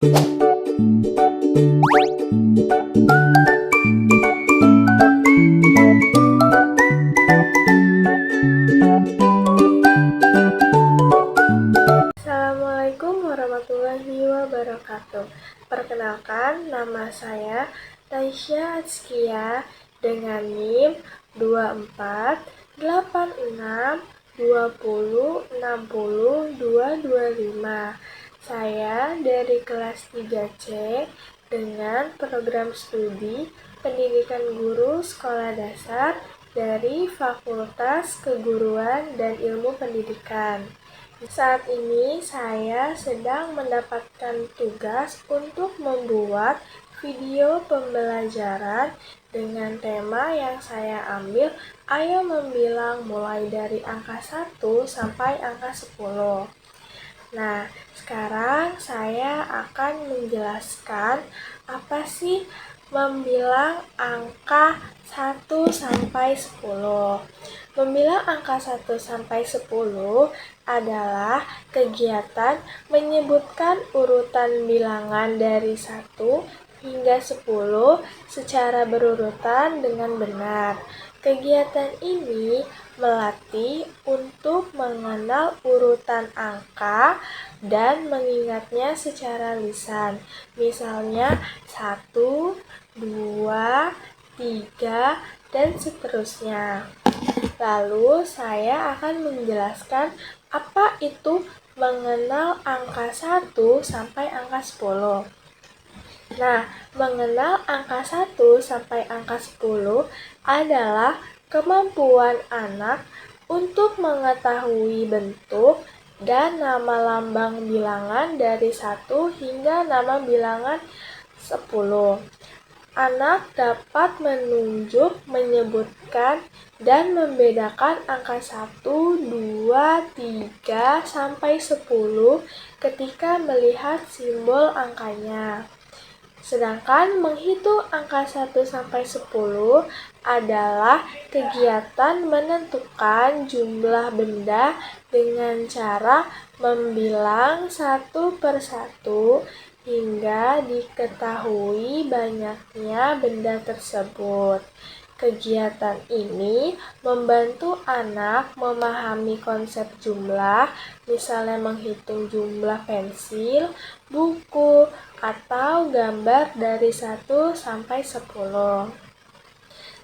Assalamualaikum warahmatullahi wabarakatuh. Perkenalkan, nama saya Taisya Atskia dengan NIM 248620600225. Saya dari kelas 3C dengan program studi Pendidikan Guru Sekolah Dasar dari Fakultas Keguruan dan Ilmu Pendidikan. Saat ini saya sedang mendapatkan tugas untuk membuat video pembelajaran dengan tema yang saya ambil, ayo membilang mulai dari angka 1 sampai angka 10. Nah, sekarang saya akan menjelaskan apa sih membilang angka 1 sampai 10. Membilang angka 1 sampai 10 adalah kegiatan menyebutkan urutan bilangan dari 1 hingga 10 secara berurutan dengan benar. Kegiatan ini melatih untuk mengenal urutan angka dan mengingatnya secara lisan. Misalnya 1, 2, 3, dan seterusnya. Lalu saya akan menjelaskan apa itu mengenal angka 1 sampai angka 10. Nah, mengenal angka 1 sampai angka 10 adalah kemampuan anak untuk mengetahui bentuk dan nama lambang bilangan dari 1 hingga nama bilangan 10. Anak dapat menunjuk, menyebutkan, dan membedakan angka 1, 2, 3, sampai 10 ketika melihat simbol angkanya. Sedangkan menghitung angka 1 sampai 10 adalah kegiatan menentukan jumlah benda dengan cara membilang satu per satu hingga diketahui banyaknya benda tersebut. Kegiatan ini membantu anak memahami konsep jumlah, misalnya menghitung jumlah pensil, buku, atau gambar dari 1 sampai 10.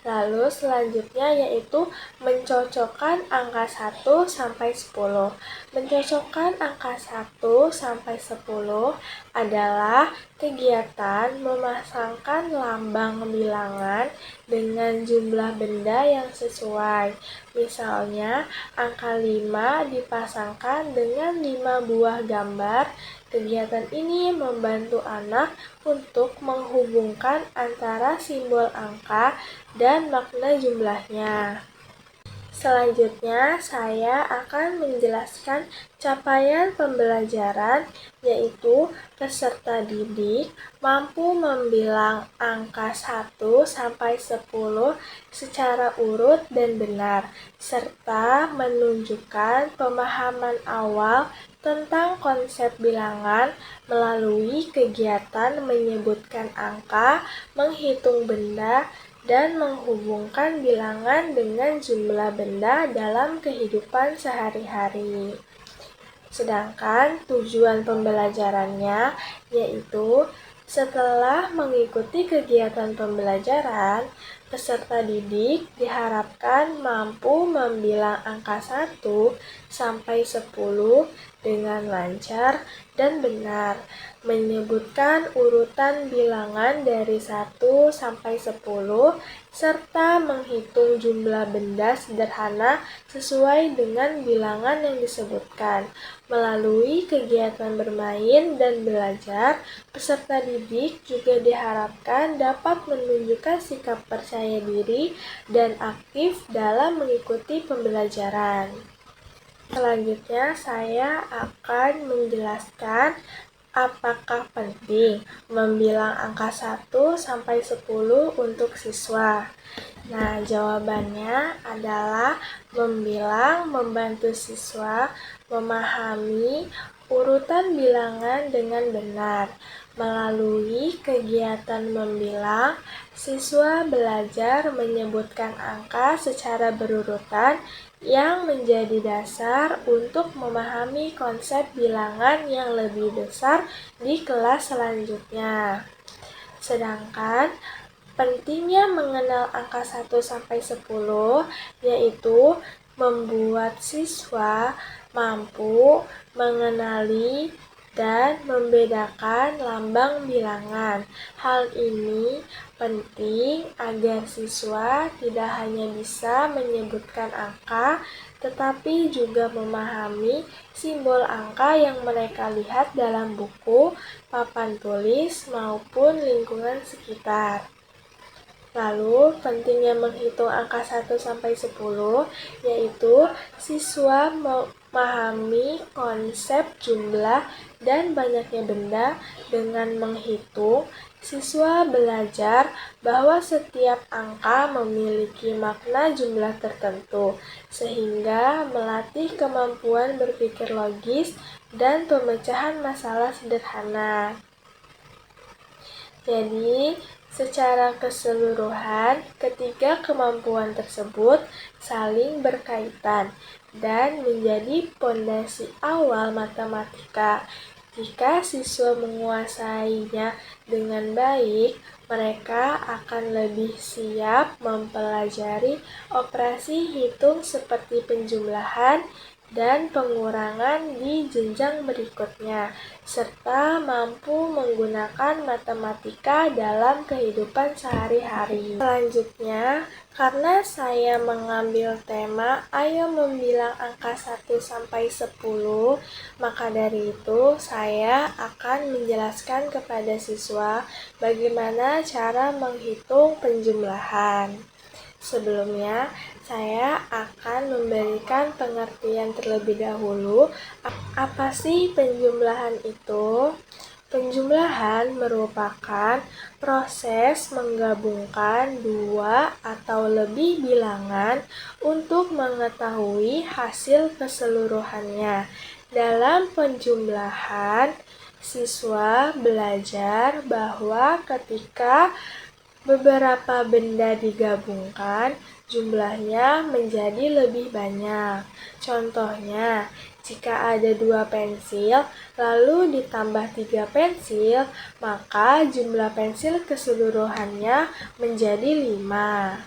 Lalu selanjutnya yaitu mencocokkan angka 1 sampai 10. Mencocokkan angka 1 sampai 10 adalah kegiatan memasangkan lambang bilangan dengan jumlah benda yang sesuai. Misalnya, angka 5 dipasangkan dengan 5 buah gambar. Kegiatan ini membantu anak untuk menghubungkan antara simbol angka dan makna jumlahnya. Selanjutnya, saya akan menjelaskan capaian pembelajaran, yaitu peserta didik mampu membilang angka 1 sampai 10 secara urut dan benar, serta menunjukkan pemahaman awal tentang konsep bilangan melalui kegiatan menyebutkan angka, menghitung benda, dan menghubungkan bilangan dengan jumlah benda dalam kehidupan sehari-hari. Sedangkan tujuan pembelajarannya yaitu setelah mengikuti kegiatan pembelajaran, peserta didik diharapkan mampu membilang angka 1 sampai 10 dengan lancar dan benar, menyebutkan urutan bilangan dari 1 sampai 10, serta menghitung jumlah benda sederhana sesuai dengan bilangan yang disebutkan. Melalui kegiatan bermain dan belajar, peserta didik juga diharapkan dapat menunjukkan sikap percaya diri dan aktif dalam mengikuti pembelajaran. Selanjutnya, saya akan menjelaskan apakah penting membilang angka 1 sampai 10 untuk siswa. Nah, jawabannya adalah membilang membantu siswa memahami urutan bilangan dengan benar, Melalui kegiatan membilang, siswa belajar menyebutkan angka secara berurutan yang menjadi dasar untuk memahami konsep bilangan yang lebih besar di kelas selanjutnya. Sedangkan pentingnya mengenal angka 1 sampai 10 yaitu membuat siswa mampu mengenali dan membedakan lambang bilangan. Hal ini penting agar siswa tidak hanya bisa menyebutkan angka, tetapi juga memahami simbol angka yang mereka lihat dalam buku, papan tulis, maupun lingkungan sekitar. Lalu, pentingnya menghitung angka 1 sampai 10 yaitu siswa memahami konsep jumlah dan banyaknya benda. Dengan menghitung, siswa belajar bahwa setiap angka memiliki makna jumlah tertentu, sehingga melatih kemampuan berpikir logis dan pemecahan masalah sederhana. Jadi, secara keseluruhan, ketiga kemampuan tersebut saling berkaitan dan menjadi pondasi awal matematika. Jika siswa menguasainya dengan baik, mereka akan lebih siap mempelajari operasi hitung seperti penjumlahan dan pengurangan di jenjang berikutnya, serta mampu menggunakan matematika dalam kehidupan sehari-hari. Selanjutnya, karena saya mengambil tema Ayo Membilang Angka 1 sampai 10, maka dari itu saya akan menjelaskan kepada siswa bagaimana cara menghitung penjumlahan. Sebelumnya, saya akan memberikan pengertian terlebih dahulu. Apa sih penjumlahan itu? Penjumlahan merupakan proses menggabungkan dua atau lebih bilangan untuk mengetahui hasil keseluruhannya. Dalam penjumlahan, siswa belajar bahwa ketika beberapa benda digabungkan, jumlahnya menjadi lebih banyak. Contohnya, jika ada 2 pensil, lalu ditambah 3 pensil, maka jumlah pensil keseluruhannya menjadi 5.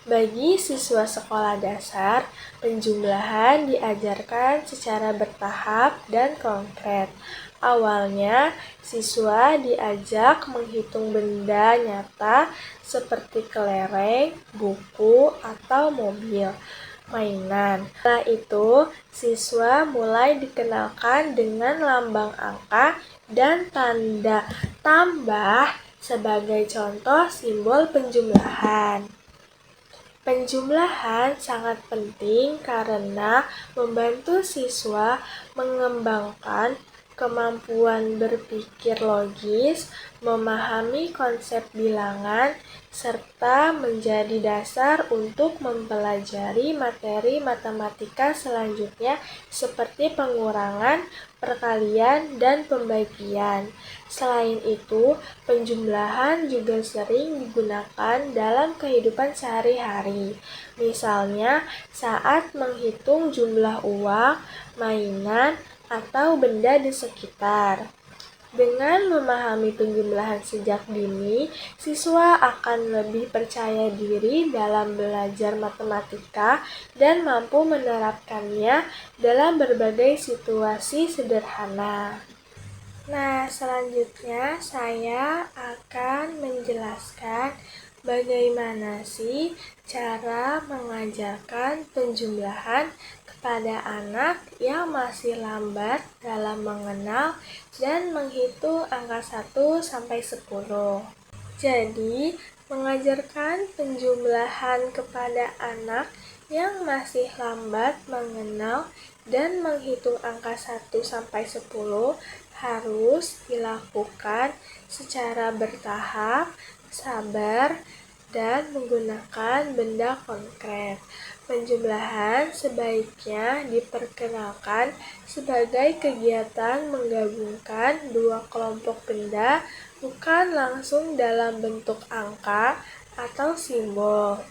Bagi siswa sekolah dasar, penjumlahan diajarkan secara bertahap dan konkret. Awalnya, siswa diajak menghitung benda nyata seperti kelereng, buku, atau mobil, mainan. Setelah itu, siswa mulai dikenalkan dengan lambang angka dan tanda tambah sebagai contoh simbol penjumlahan. Penjumlahan sangat penting karena membantu siswa mengembangkan kemampuan berpikir logis, memahami konsep bilangan, serta menjadi dasar untuk mempelajari materi matematika selanjutnya seperti pengurangan, perkalian, dan pembagian. Selain itu, penjumlahan juga sering digunakan dalam kehidupan sehari-hari. Misalnya, saat menghitung jumlah uang, mainan, atau benda di sekitar. Dengan memahami penjumlahan sejak dini, siswa akan lebih percaya diri dalam belajar matematika dan mampu menerapkannya dalam berbagai situasi sederhana. Nah, selanjutnya saya akan menjelaskan bagaimana sih cara mengajarkan penjumlahan kepada anak yang masih lambat dalam mengenal dan menghitung angka 1 sampai 10. Jadi, mengajarkan penjumlahan kepada anak yang masih lambat mengenal dan menghitung angka 1 sampai 10 harus dilakukan secara bertahap, sabar, dan menggunakan benda konkret. Penjumlahan sebaiknya diperkenalkan sebagai kegiatan menggabungkan dua kelompok benda, bukan langsung dalam bentuk angka atau simbol.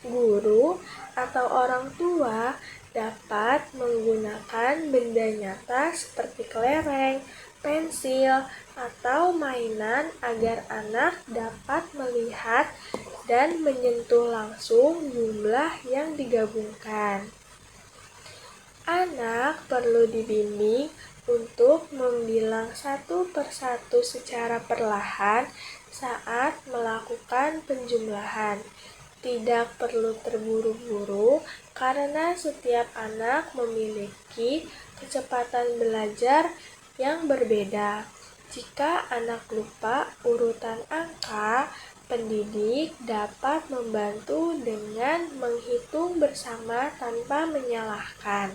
Guru atau orang tua dapat menggunakan benda nyata seperti kelereng, pensil, atau mainan agar anak dapat melihat dan menyentuh langsung jumlah yang digabungkan. Anak perlu dibimbing untuk membilang satu persatu secara perlahan saat melakukan penjumlahan. Tidak perlu terburu-buru karena setiap anak memiliki kecepatan belajar yang berbeda. Jika anak lupa urutan angka, pendidik dapat membantu dengan menghitung bersama tanpa menyalahkan.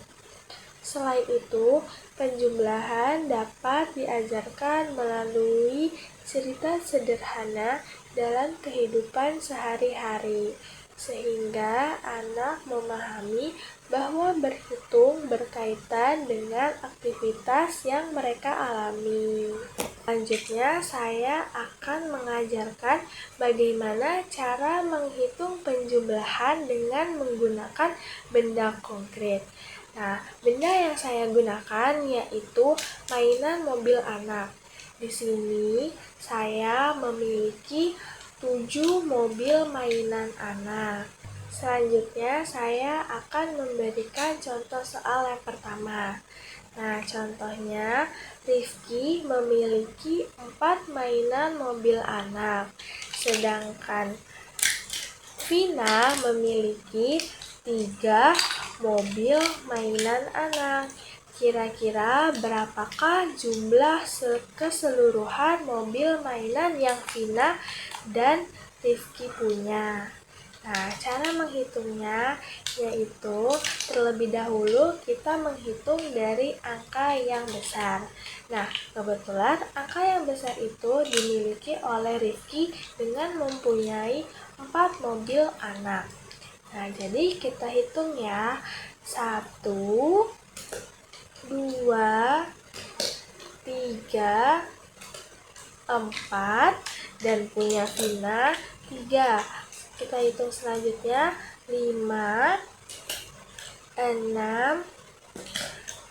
Selain itu, penjumlahan dapat diajarkan melalui cerita sederhana dalam kehidupan sehari-hari, sehingga anak memahami bahwa berhitung berkaitan dengan aktivitas yang mereka alami. Selanjutnya, saya akan mengajarkan bagaimana cara menghitung penjumlahan dengan menggunakan benda konkret. Nah, benda yang saya gunakan yaitu mainan mobil anak. Di sini saya memiliki 7 mobil mainan anak. Selanjutnya saya akan memberikan contoh soal yang pertama. Nah, contohnya Rifki memiliki 4 mainan mobil anak, sedangkan Vina memiliki 3 mobil mainan anak. Kira-kira berapakah jumlah keseluruhan mobil mainan yang Vina dan Rifki punya? Nah, cara menghitungnya yaitu terlebih dahulu kita menghitung dari angka yang besar. Nah, kebetulan angka yang besar itu dimiliki oleh Rifki dengan mempunyai 4 mobil anak. Nah, jadi kita hitung ya. 1, 2, 3, 4, dan punya Vina 3. Kita hitung selanjutnya 5, 6,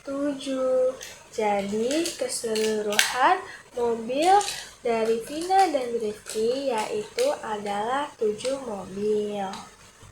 7. Jadi keseluruhan mobil dari Vina dan Rifki yaitu adalah 7 mobil.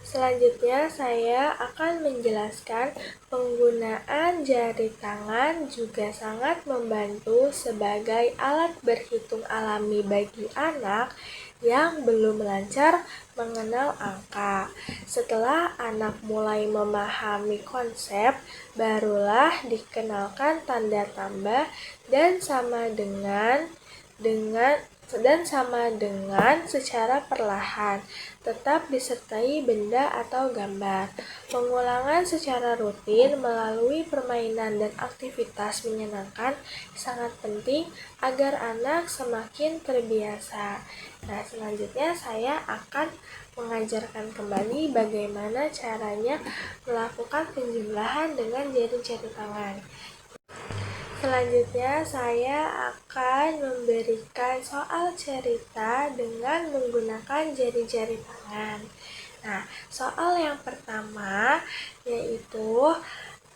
Selanjutnya saya akan menjelaskan penggunaan jari tangan juga sangat membantu sebagai alat berhitung alami bagi anak yang belum lancar mengenal angka. Setelah anak mulai memahami konsep, barulah dikenalkan tanda tambah dan sama dengan secara perlahan, tetap disertai benda atau gambar. Pengulangan secara rutin melalui permainan dan aktivitas menyenangkan sangat penting agar anak semakin terbiasa. Nah, selanjutnya saya akan mengajarkan kembali bagaimana caranya melakukan penjumlahan dengan jari-jari tangan. Selanjutnya saya akan memberikan soal cerita dengan menggunakan jari-jari tangan. Nah, soal yang pertama yaitu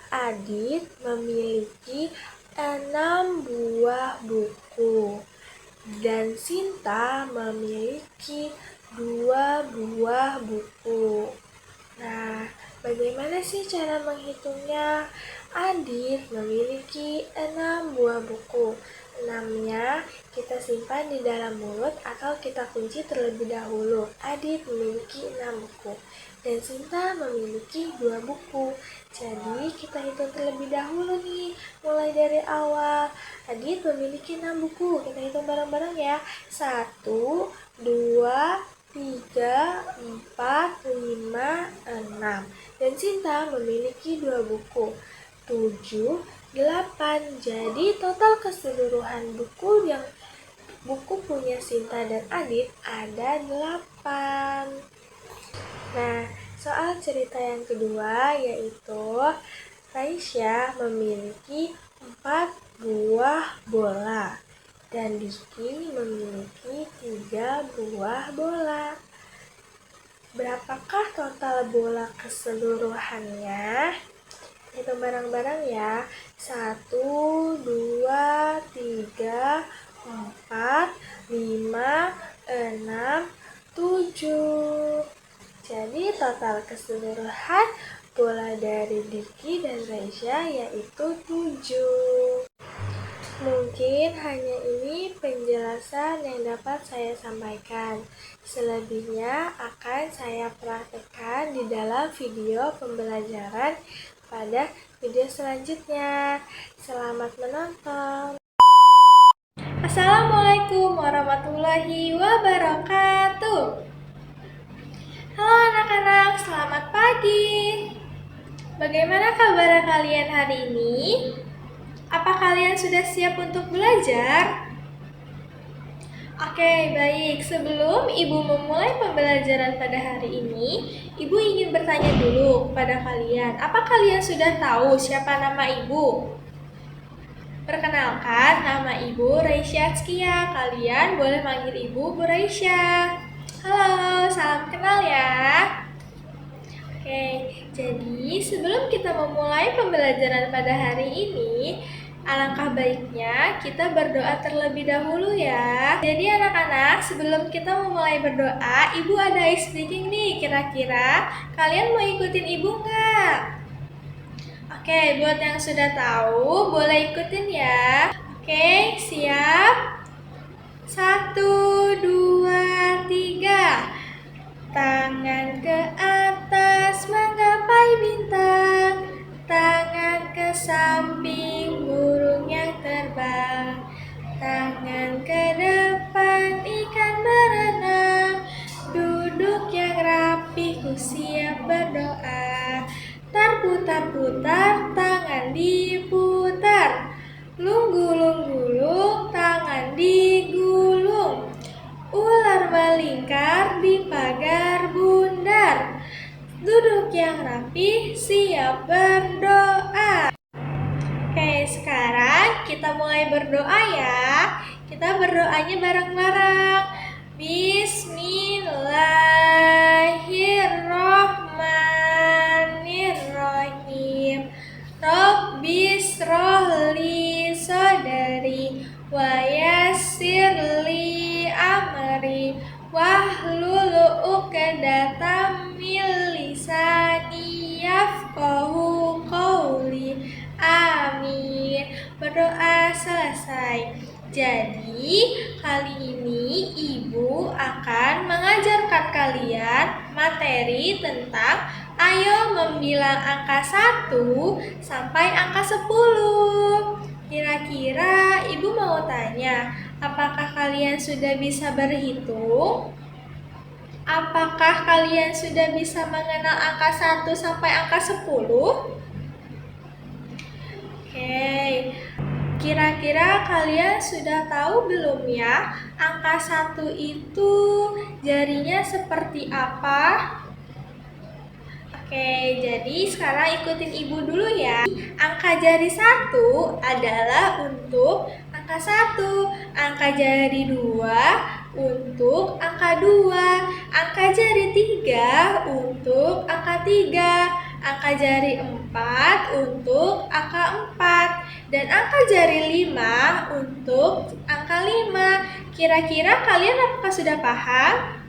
Adit memiliki 6 buah buku dan Sinta memiliki 2 buah buku. Nah, bagaimana sih cara menghitungnya? Adit memiliki 6 buah buku. 6-nya kita simpan di dalam mulut atau kita kunci terlebih dahulu. Adit memiliki 6 buku. Dan Sinta memiliki 2 buku. Jadi kita hitung terlebih dahulu nih, mulai dari awal. Adit memiliki 6 buku. Kita hitung bareng-bareng ya. 1, 2, 3, 4, 5, 6. Dan Sinta memiliki 2 buku. 7, 8. Jadi total keseluruhan buku punya Sinta dan Adit ada 8. Nah, Soal cerita yang kedua yaitu Raisya memiliki 4 buah bola dan Diki memiliki 3 buah bola. Berapakah total bola keseluruhannya? Hitung bareng-bareng ya. 1, 2, 3, 4, 5, 6, 7. Jadi total keseluruhan bola dari Diki dan Raisya yaitu 7. Mungkin hanya ini penjelasan yang dapat saya sampaikan. Selebihnya akan saya praktekkan di dalam video pembelajaran pada video selanjutnya. Selamat menonton. Assalamualaikum warahmatullahi wabarakatuh. Halo anak-anak, selamat pagi. Bagaimana kabar kalian hari ini? Apa kalian sudah siap untuk belajar? Oke, baik. Sebelum Ibu memulai pembelajaran pada hari ini, Ibu ingin bertanya dulu kepada kalian. Apa kalian sudah tahu siapa nama Ibu? Perkenalkan, nama Ibu Raisya Atskia. Kalian boleh manggil Ibu Bu Raisya. Halo, salam kenal ya. Oke, jadi sebelum kita memulai pembelajaran pada hari ini, alangkah baiknya kita berdoa terlebih dahulu ya. Jadi anak-anak, sebelum kita memulai berdoa, Ibu ada ice breaking nih. Kira-kira kalian mau ikutin Ibu nggak? Oke, buat yang sudah tahu, boleh ikutin ya. Oke, siap? 1, 2, 3. Tangan ke atas menggapai bintang, tangan ke samping burung yang terbang, tangan ke depan ikan berenang, duduk yang rapi ku siap berdoa. Putar-putar tangan diputar, lung-gulung-gulung tangan digulung, ular melingkar di pagar bundar, duduk yang rapi siap berdoa. Oke, sekarang kita mulai berdoa ya. Kita berdoanya bareng-bareng. Bismillahirrohmanirrohim. Robbis rohli sodari wa yassirli amri wahlul uqdatam min lisani yafqahu qawli. Amin. Berdoa selesai. Jadi, kali ini Ibu akan mengajarkan kalian materi tentang ayo membilang angka 1 sampai angka 10. Kira-kira Ibu mau tanya, apakah kalian sudah bisa berhitung? Apakah kalian sudah bisa mengenal angka 1 sampai angka 10? Oke, kira-kira kalian sudah tahu belum ya, angka 1 itu jarinya seperti apa? Oke, jadi sekarang ikutin Ibu dulu ya. Angka jari 1 adalah untuk angka 1, angka jari 2 untuk angka 2, angka jari 3 untuk angka 3, angka jari 4 untuk angka 4, dan angka jari 5 untuk angka 5. Kira-kira kalian apakah sudah paham?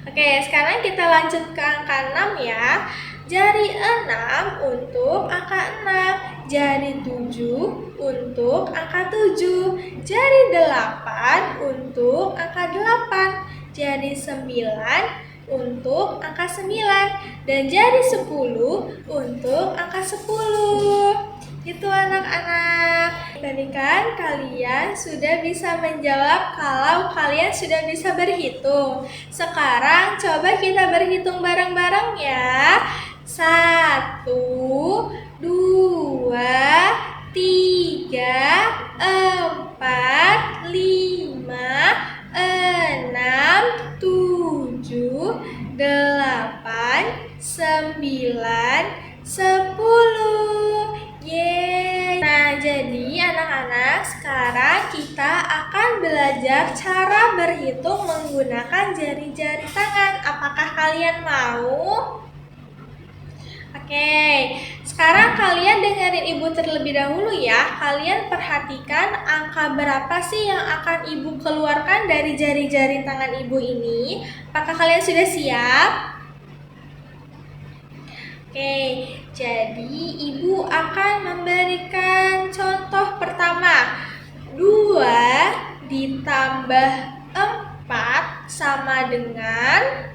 Oke, sekarang kita lanjut ke angka 6 ya. Jari 6 untuk angka 6, jari 7 untuk angka 7, jari 8 untuk angka 8, jari 9 untuk angka 9, dan jari 10 untuk angka 10. Itu anak-anak. Tadi kan kalian sudah bisa menjawab kalau kalian sudah bisa berhitung. Sekarang coba kita berhitung bareng-bareng ya. 1, 2, 3, 4, 5, 6, 7, 8, belajar cara berhitung menggunakan jari-jari tangan. Apakah kalian mau? Oke, sekarang kalian dengerin ibu terlebih dahulu ya. Kalian perhatikan angka berapa sih yang akan ibu keluarkan dari jari-jari tangan ibu ini. Apakah kalian sudah siap? Oke, jadi ibu akan memberikan contoh pertama. 2 ditambah 4 sama dengan,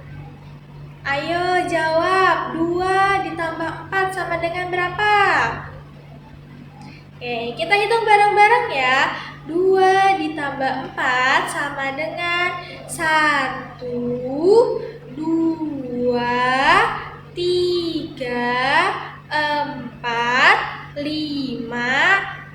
ayo jawab, 2 ditambah 4 sama dengan berapa? Oke, kita hitung bareng-bareng ya. 2 ditambah 4 sama dengan 1, 2, 3, 4, 5,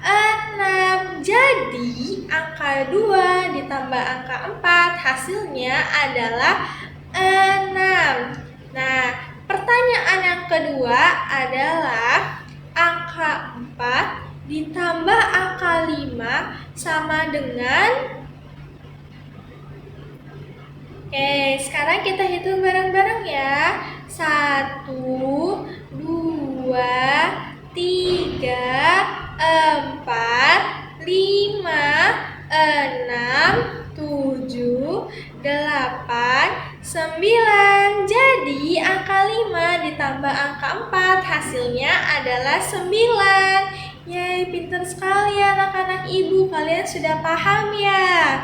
6. Jadi angka 2 ditambah angka 4 hasilnya adalah 6. Nah, pertanyaan yang kedua adalah angka 4 ditambah angka 5 sama dengan, oke, sekarang kita hitung bareng-bareng ya. 1, 2, 3, 4, 5, 6, 7, 8, 9. Jadi angka 5 ditambah angka 4 hasilnya adalah 9. Yeay, pintar sekali anak-anak ibu. Kalian sudah paham ya?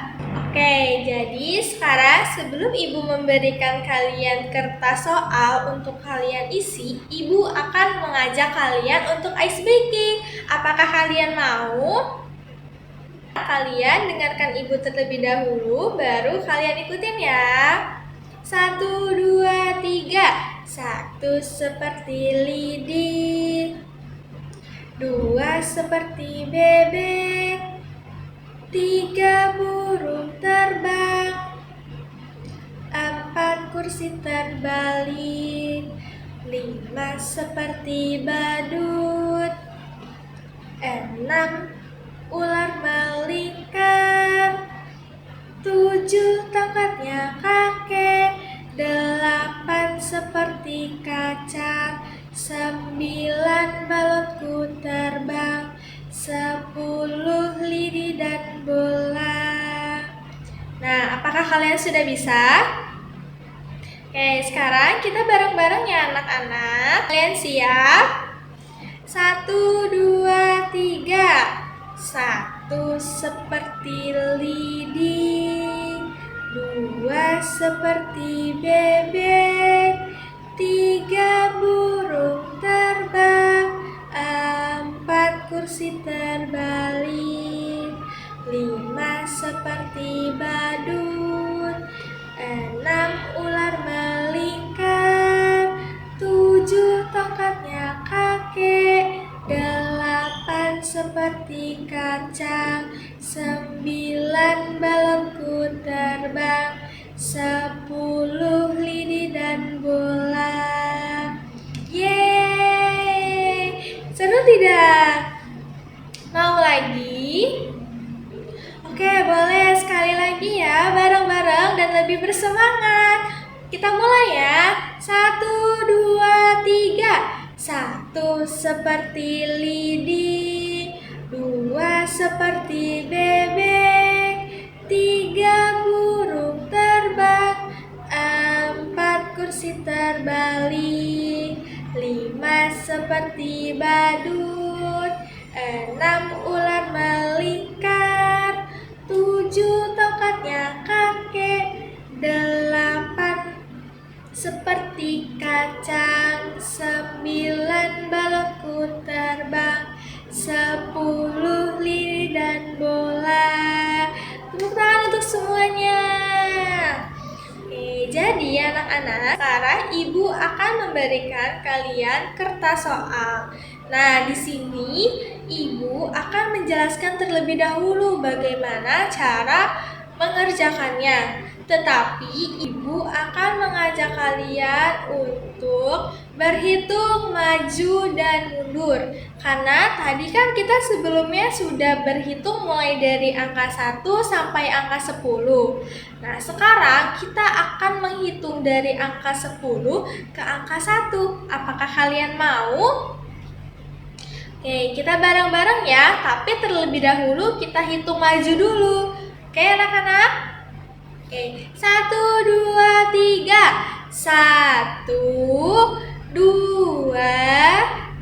Oke, jadi sekarang sebelum ibu memberikan kalian kertas soal untuk kalian isi, ibu akan mengajak kalian untuk ice breaking. Apakah kalian mau? Kalian dengarkan ibu terlebih dahulu, baru kalian ikutin ya. 1, 2, 3. 1 seperti lidi, 2 seperti bebek, 3 burung terbang, 4 kursi terbalik, 5 seperti badut, 6 ular melingkar, 7 tongkatnya kakek, 8 seperti kaca, 9 balonku terbang, 10 lidi dan bola. Nah, apakah kalian sudah bisa? Oke, sekarang kita bareng-bareng ya anak-anak. Kalian siap? 1, 2, 3. 1 seperti lidi, 2 seperti bebek, 3 burung terbang, 4 kursi terbalik, 5 seperti badut, 6 ular melingkar, 7 tongkatnya kakek, 8 seperti kacang, 9 balonku terbang, 10 lidi dan bola. Yeay! Seru tidak? Mau lagi? Oke, boleh sekali lagi ya, bareng-bareng dan lebih bersemangat. Kita mulai ya. 1, 2, 3. 1 seperti lidi, 2 seperti bebek, 3 burung terbang, 4 kursi terbalik, 5 seperti badut, 6 ular melingkar, 7 tongkatnya kakek, 8 seperti kacang, 9 balonku terbang, 10 lidi dan bola. Tepuk tangan untuk semuanya. Oke, jadi anak-anak, sekarang ibu akan memberikan kalian kertas soal. Nah, di sini ibu akan menjelaskan terlebih dahulu bagaimana cara mengerjakannya. Tetapi ibu akan mengajak kalian untuk berhitung maju dan mundur. Karena tadi kan kita sebelumnya sudah berhitung mulai dari angka 1 sampai angka 10. Nah, sekarang kita akan menghitung dari angka 10 ke angka 1. Apakah kalian mau? Oke, kita bareng-bareng ya, tapi terlebih dahulu kita hitung maju dulu. Oke, anak-anak? Oke, 1, 2, 3. 1, 2,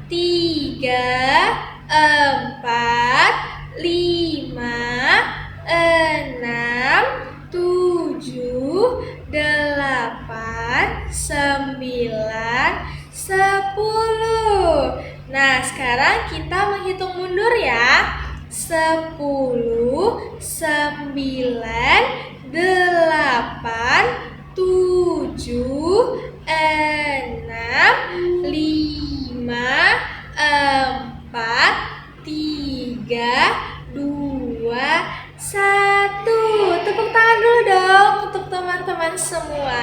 3, 4, 5, 6, 7, 8, 9, 10. Nah, sekarang kita menghitung mundur ya. 10, 9, 8, 7, 6, 5, 4, 3, 2, 1. Tepuk tangan dulu dong untuk teman-teman semua.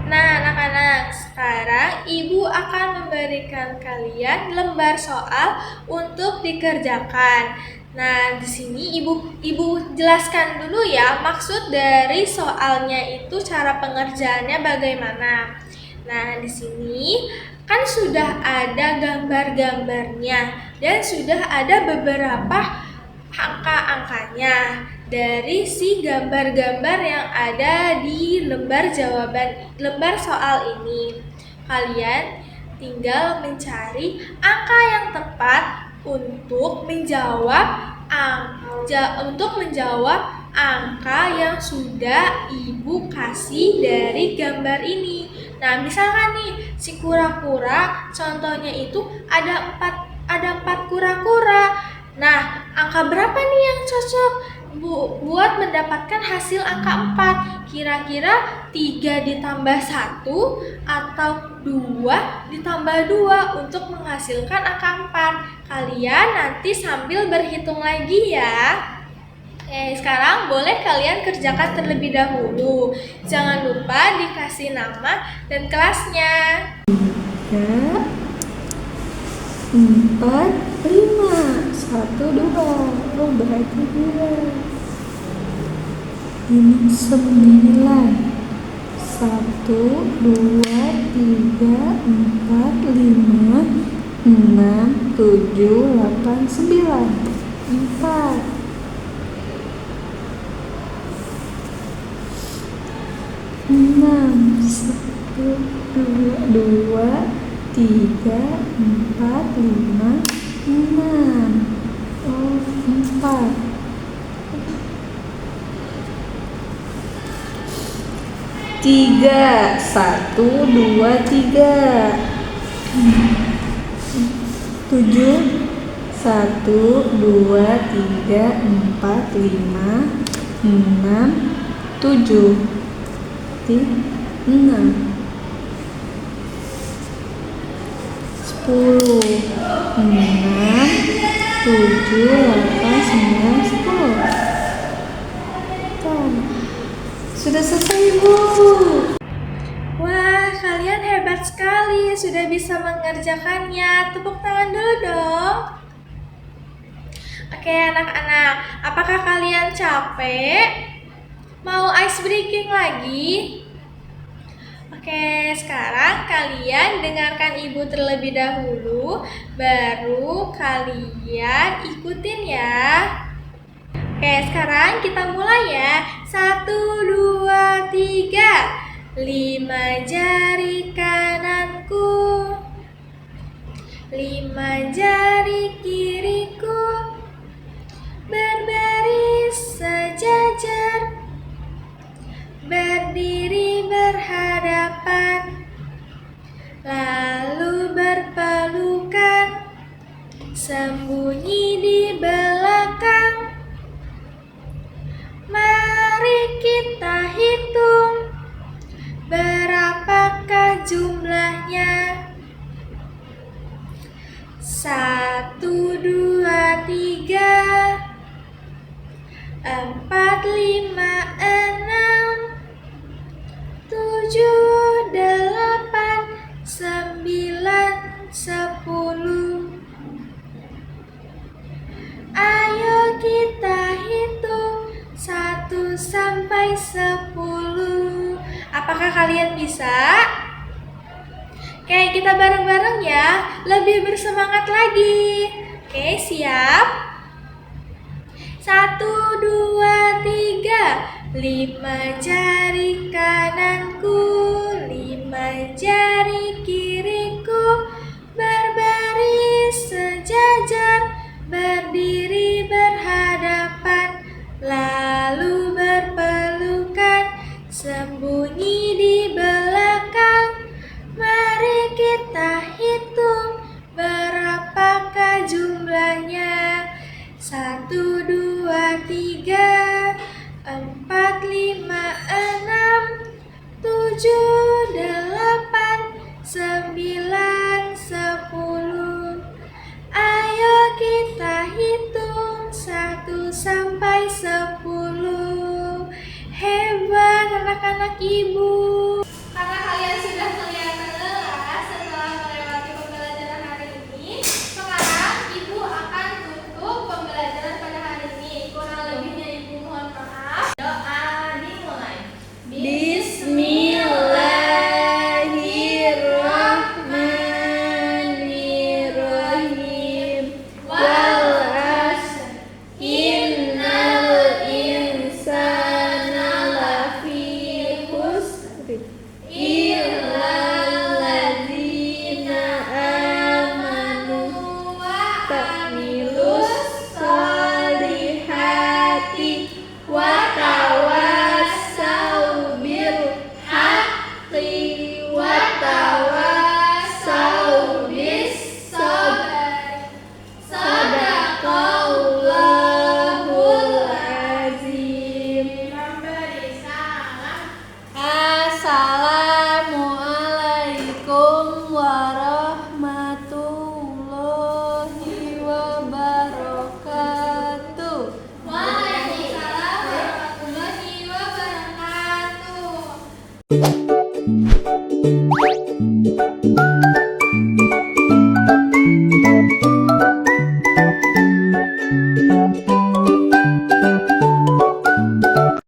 Nah, anak-anak, sekarang Ibu akan memberikan kalian lembar soal untuk dikerjakan. Nah, di sini Ibu jelaskan dulu ya maksud dari soalnya itu, cara pengerjaannya bagaimana. Nah, di sini kan sudah ada gambar-gambarnya dan sudah ada beberapa angka-angkanya dari si gambar-gambar yang ada di lembar soal ini. Kalian tinggal mencari angka yang tepat untuk menjawab angka yang sudah Ibu kasih dari gambar ini. Nah, misalkan nih si kura-kura, contohnya itu ada empat kura-kura. Nah, angka berapa nih yang cocok buat mendapatkan hasil angka 4? Kira-kira 3 ditambah 1 atau 2 ditambah 2 untuk menghasilkan angka 4. Kalian nanti sambil berhitung lagi ya. Sekarang boleh kalian kerjakan terlebih dahulu. Jangan lupa dikasih nama dan kelasnya. 3, 4, 5, 1, 2. Oh, berarti 2. Ini 9. 1, 2, 3, 4, 5, 6, 7, 8, 9. 4. 6, 1, 2, 3, 4, 5, 6. Oh, 4. 3, 1, 2, 3. 7, 1, 2, 3, 4, 5, 6, 7. 6. 10, 6, 7, 8, 9, 10. Sudah selesai, Bu. Wah, kalian hebat sekali, sudah bisa mengerjakannya. Tepuk tangan dulu dong. Oke, anak-anak, apakah kalian capek? Mau ice breaking lagi? Oke, sekarang kalian dengarkan Ibu terlebih dahulu, baru kalian ikutin ya. Oke, sekarang kita mulai ya. 1, 2, 3. 5 jari kananku, 5 jari kiriku, berbaris sejajar, berdiri berhadapan, lalu berpelukan, sembunyi di belakang. Mari kita hitung berapakah jumlahnya. 1, 2, 3, 4, 5, 6, 7, 8, sampai 10. Apakah kalian bisa? Oke, kita bareng-bareng ya, lebih bersemangat lagi. Oke, siap? 1, 2, 3. 5 jari kananku, 5 jari kiriku, berbaris sejajar, berdiri berhadapan, lalu berpelukan, sembunyi di belakang. Mari kita hitung berapakah jumlahnya. 1, 2, 3, 4, 5, 6, 7, 8, 9, 10. Ayo kita hitung 1 sampai 10. Hebat anak-anak ibu. Karena kalian sudah kelihatan lelah setelah melewati pembelajaran hari ini, sekarang ibu akan tutup pembelajaran pada hari ini. Kurang lebihnya ibu mohon maaf. Doa dimulai. Bismillahirrahmanirrahim. Wal asr. Innal insana lafi khusr. Illal ladzina amanu ta'milus solihati wa tawassau bil haqqi wa tawassau bis sabr. Sadaqallahul azim. Memberi salam. Assalamualaikum warahmatullahi wabarakatuh. Waalaikumsalam warahmatullahi wabarakatuh.